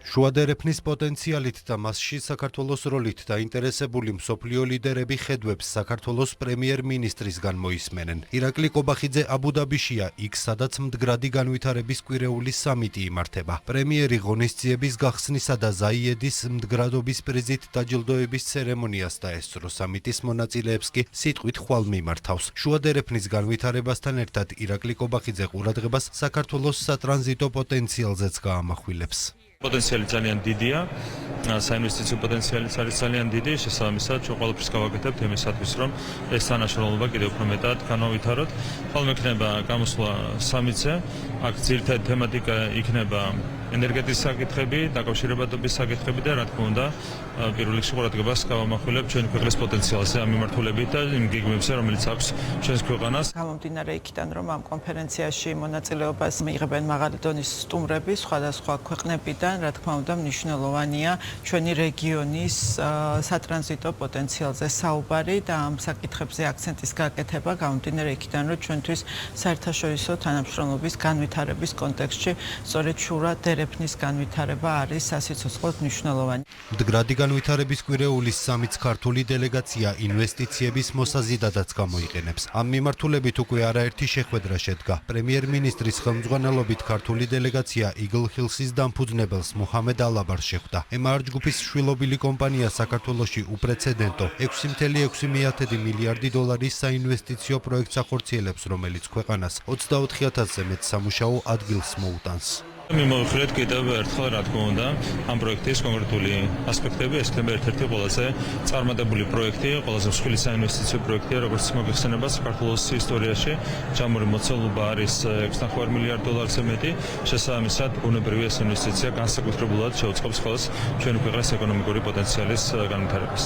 შუადერეფნის პოტენციალით და მასში საქართველოს როლით დაინტერესებული მსოფლიო ლიდერები ხედვებს საქართველოს პრემიერ-მინისტრისგან მოისმენენ. ირაკლი კობახიძე აბუ-დაბიშია, იქ სადაც მდგრადი განვითარების კვირეულის სამიტი იმართება. პრემიერი ღონისძიების გახსნისა და ზაიედის მდგრადობის პრიზით დაჯილდოების ცერემონიას დაესწრო. სამიტის მონაწილეებს კი სიტყვით ხვალ მიმართავს. შუადერეფნის განვითარებასთან ერთად ირაკლი კობახიძე ყურადღებას საქართველოს სატრანზიტო პოტენციალზეც გაამახვილებს. Პოტენციალი ძალიან დიდია, საინვესტიციო პოტენციალიც არის ძალიან დიდი, შესაბამისად ჩვენ ყველაფერს გავაკეთებთ იმისათვის, რომ ეს თანაშრომლობა კიდევ უფრო მეტად განავითაროთ. ხოლმე იქნება გამოსვლა სამიტზე, აქ ძირითადი თემატიკა იქნება ენერგეტიკის საკითხები, დაკავშირებადობის საკითხები და რა თქმა უნდა, პირველ რიგში ყურადღებას გავამახვილებთ ჩვენი ქვეყნის პოტენციალზე ამ მიმართულებით და იმ გეგმებზე, რომელიც აქვს ჩვენს ქვეყანას. გამომდინარე იქიდან, რომ ამ კონფერენციაში მონაწილეობას მიიღებენ მაღალი დონის სტუმრები სხვადასხვა ქვეყნებიდან, რა თქმა უნდა, მნიშვნელოვანია ჩვენი რეგიონის სატრანზიტო პოტენციალზე საუბარი და ამ საკითხებზე აქცენტის გაკეთება გამომდინარე იქიდან, რომ ჩვენთვის საერთაშორისო თანამშრომლობის განვითარების კონტექსტში სწორედ შუადერეფნის განვითარება არის სასიცოცხლოდ მნიშვნელოვანი. მდგრადი განვითარების კვირეულის სამიტს ქართული დელეგაცია ინვესტიციების მოსაზიდადაც გამოიყენებს. ამ მიმართულებით უკვე არაერთი შეხვედრა შედგა. პრემიერ-მინისტრის ხელმძღვანელობით ქართული დელეგაცია იგლ ჰილსის დამფუძნებელს მუჰამედ ალაბარს შეხვდა. ემარ ჯგუფის შვილობილი კომპანია საქართველოში უპრეცედენტო 6.6 მილიარდი დოლარის საინვესტიციო პროექტს ახორციელებს, რომელიც ქვეყანას 24,000-ზე მეტ სამუშაო ადგილს მოუტანს. მიმოვიხილეთ კიდევ ერთხელ, რა თქმა უნდა, ამ პროექტის კონკრეტული ასპექტები, ეს იქნება ერთ-ერთი ყველაზე წარმატებული პროექტი, ყველაზე მსხვილი საინვესტიციო პროექტია, როგორც მოგეხსენება საქართველოს ისტორიაში. ჯამური მოცულობა არის 6.5 მილიარდ დოლარზე მეტი, შესაბამისად, ბუნებრივი ეს ინვესტიცია განსაკუთრებულად შეუწყობს ხელს ჩვენი ქვეყნის ეკონომიკური პოტენციალის განვითარებას.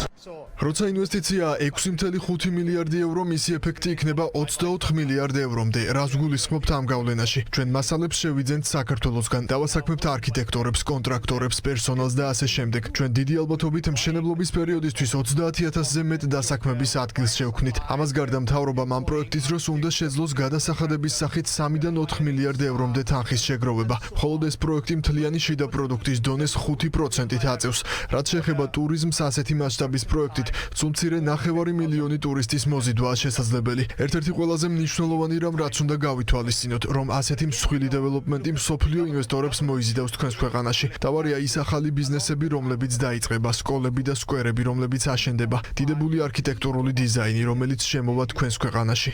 როცა ინვესტიცია 6.5 მილიარდი ევრო, მისი ეფექტი იქნება 24 მილიარდ ევრომდე. რას გულისხმობთ ამ გავლენაში? ჩვენ მასალებს შევიძენთ საქართველოსგან, დავასაქმებთ არქიტექტორებს, კონტრაქტორებს, პერსონალს და ასე შემდეგ. ჩვენ დიდი ალბათობით მშენებლობის პერიოდისთვის 30,000-ზე მეტ დასაქმების ადგილს შევქმნით. ამას გარდა მთავრობამ ამ პროექტის დროს უნდა შეძლოს გადასახადების სახით 3-დან 4 მილიარდ ევრომდე თანხის შეგროვება. მხოლოდ ეს პროექტი მთლიანი შიდა პროდუქტის დონეს 5%-ით აწევს. რაც შეეხება ტურიზმს, ასეთი მასშტაბის პროექტით სულ მცირე 9 მილიონი ტურისტის მოზიდვაა შესაძლებელი. ერთ-ერთი ყველაზე მნიშვნელოვანი რამ, რაც უნდა გავითვალისწინოთ, რომ ასეთი მსხვილი დეველოპმენტი მსოფლიო ინვესტორებს მოიზიდავს თქვენს ქვეყანაში. დავარია ის ახალი ბიზნესები, რომლებიც დაიწყება, სკოლები და სკვერები, რომლებიც აშენდება, დიდებული არქიტექტურული დიზაინი, რომელიც შემოვა თქვენს ქვეყანაში.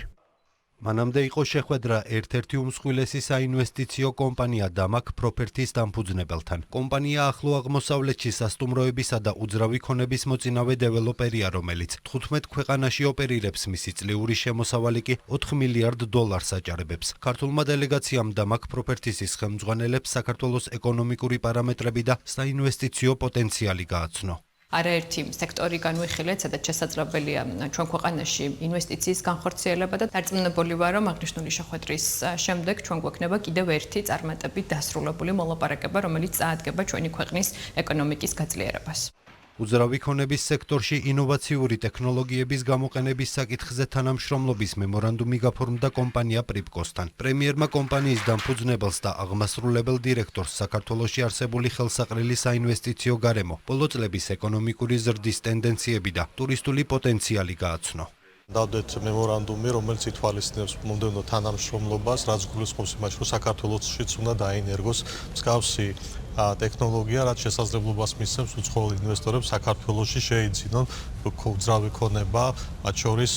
მანამდე იყო შეხვედრა ერთ-ერთი უმსხვილესი საინვესტიციო კომპანია დამაკ პროპერტის დამფუძნებელთან. კომპანია ახლო აღმოსავლეთში სასტუმროებისა და უძრავი ქონების მოწინავე დეველოპერია, რომელიც 15 ქვეყანაში ოპერირებს, მისი წლიური შემოსავალი კი 4 მილიარდ დოლარს აჭარბებს. ქართულმა დელეგაციამ დამაკ პროპერტისის ხელმძღვანელებს საქართველოს ეკონომიკური პარამეტრები და საინვესტიციო პოტენციალი გააცნო. არაერთი სექტორი განვიხილეთ, სადაც შესაძლებელია ჩვენ ქვეყანაში ინვესტიციის განხორციელება და დარწმუნებული ვარ, რომ აღნიშნული შეხვედრის შემდეგ ჩვენ გვექნება კიდევ ერთი წარმატებით დასრულებული მოლაპარაკება, რომელიც წაადგება ჩვენი ქვეყნის ეკონომიკის გაძლიერებას. უძრავი ქონების სექტორში ინოვაციური ტექნოლოგიების გამოყენების საკითხზე თანამშრომლობის მემორანდუმი გაფორმდა კომპანია პრიპკოსთან. პრემიერმა კომპანიის დამფუძნებელს და აღმასრულებელ დირექტორს საქართველოში არსებული ხელსაყრელი საინვესტიციო გარემო, ბოლო წლების ეკონომიკური ზრდის ტენდენციები და ტურისტული პოტენციალი გააცნო. დავდეთ მემორანდუმი, რომელიც ითვალისწინებს მომდევნო თანამშრომლობას, რაც გულისხმობს იმას, რომ საქართველოშიც უნდა დაინერგოს მსგავსი ტექნოლოგია, რაც შესაძლებლობას მისცემს უცხოელ ინვესტორებს საქართველოში შეიძინონ უძრავი ქონება, მათ შორის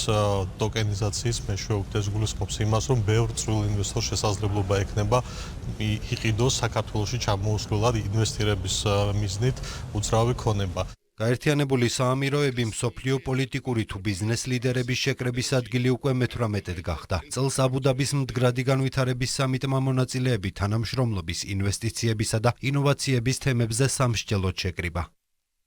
ტოკენიზაციის მეშვეობით. ეს გულისხმობს იმას, რომ ბევრ წვრილ ინვესტორს შესაძლებლობა ექნება იყიდოს საქართველოში ჩამოუსვლელად ინვესტირების მიზნით უძრავი ქონება. გაერთიანებული საამიროები მსოფლიო პოლიტიკური თუ ბიზნეს ლიდერების შეკრების ადგილი უკვე მე-18 გახდა. წელს აბუ-დაბის მდგრადი განვითარების სამიტმა მონაწილეები თანამშრომლობის, ინვესტიციებისა და ინოვაციების თემებზე სამსჯელოდ შეკრიბა.